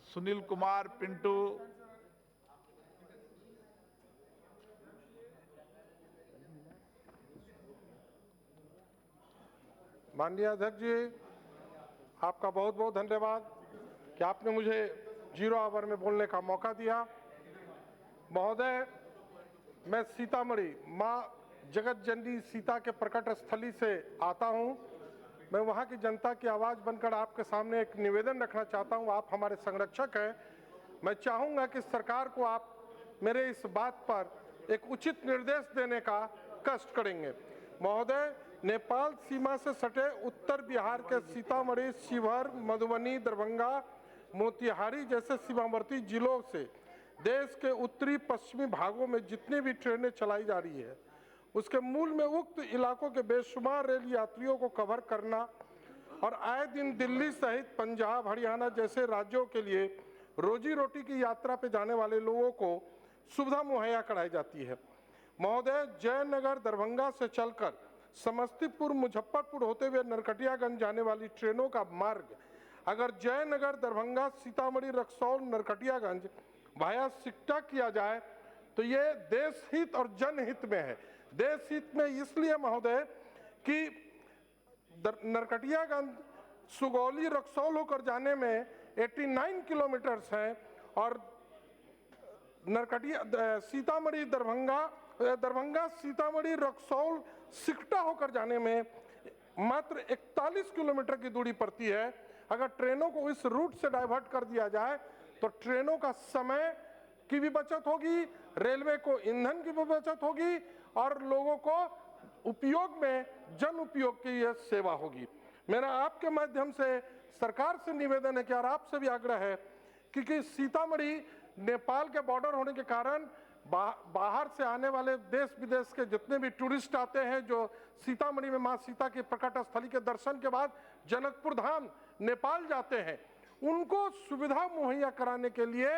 सुनील कुमार पिंटू। माननीय अध्यक्ष जी, आपका बहुत बहुत धन्यवाद कि आपने मुझे 0 आवर में बोलने का मौका दिया। महोदय, मैं सीतामढ़ी मां जगत जननी सीता के प्रकट स्थली से आता हूं। मैं वहां की जनता की आवाज बनकर आपके सामने एक निवेदन रखना चाहता हूं। आप हमारे संरक्षक हैं। मैं चाहूंगा कि सरकार को आप मेरे इस बात पर एक उचित निर्देश देने का कष्ट करेंगे। महोदय, नेपाल सीमा से सटे उत्तर बिहार के सीतामढ़ी, शिवहर, मधुबनी, दरभंगा, मोतिहारी जैसे सीमावर्ती जिलों से देश के उत्तरी पश्चिमी भागों में जितनी भी ट्रेनें चलाई जा रही है, उसके मूल में उक्त इलाकों के बेशुमार रेल यात्रियों को कवर करना और आए दिन दिल्ली सहित पंजाब, हरियाणा जैसे राज्यों के लिए रोजी रोटी की यात्रा पे जाने वाले लोगों को सुविधा मुहैया कराई जाती है। महोदय, जयनगर दरभंगा से चलकर समस्तीपुर मुजफ्फरपुर होते हुए नरकटियागंज जाने वाली ट्रेनों का मार्ग अगर जयनगर दरभंगा सीतामढ़ी रक्सौल नरकटियागंज वाया सिकटा किया जाए तो ये देश हित और जनहित में है। देश हित में इसलिए महोदय कि नरकटियागंज सुगौली रक्सौल होकर जाने में 89 किलोमीटर्स हैं और सीतामढ़ी दरभंगा सीतामढ़ी रक्सौल सिकटा होकर जाने में मात्र 41 किलोमीटर की दूरी पड़ती है। अगर ट्रेनों को इस रूट से डाइवर्ट कर दिया जाए तो ट्रेनों का समय की भी बचत होगी, रेलवे को ईंधन की भी बचत होगी और लोगों को उपयोग में जन उपयोग की यह सेवा होगी। मेरा आपके माध्यम से सरकार से निवेदन है कि और आपसे भी आग्रह है क्योंकि सीतामढ़ी नेपाल के बॉर्डर होने के कारण बाहर से आने वाले देश विदेश के जितने भी टूरिस्ट आते हैं जो सीतामढ़ी में मां सीता की प्रकट स्थली के दर्शन के बाद जनकपुर धाम नेपाल जाते हैं, उनको सुविधा मुहैया कराने के लिए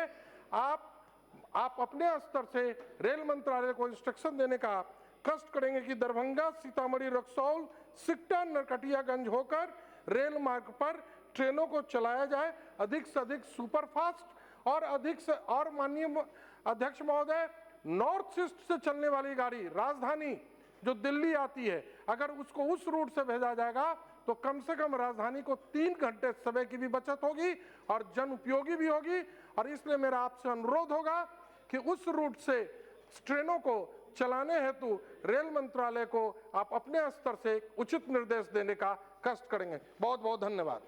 आप अपने स्तर से रेल मंत्रालय को इंस्ट्रक्शन देने का कष्ट करेंगे कि दरभंगा सीतामढ़ी रक्सौल सिकटा नरकटियागंज होकर रेल मार्ग पर ट्रेनों को चलाया जाए, अधिक से अधिक सुपरफास्ट और अधिक से और माननीय अध्यक्ष महोदय, नॉर्थ ईस्ट से चलने वाली गाड़ी राजधानी जो दिल्ली आती है, अगर उसको उस रूट से भेजा जाएगा तो कम से कम राजधानी को 3 घंटे समय की भी बचत होगी और जन उपयोगी भी होगी। और इसलिए मेरा आपसे अनुरोध होगा कि उस रूट से ट्रेनों को चलाने हेतु रेल मंत्रालय को आप अपने स्तर से उचित निर्देश देने का कष्ट करेंगे। बहुत बहुत धन्यवाद।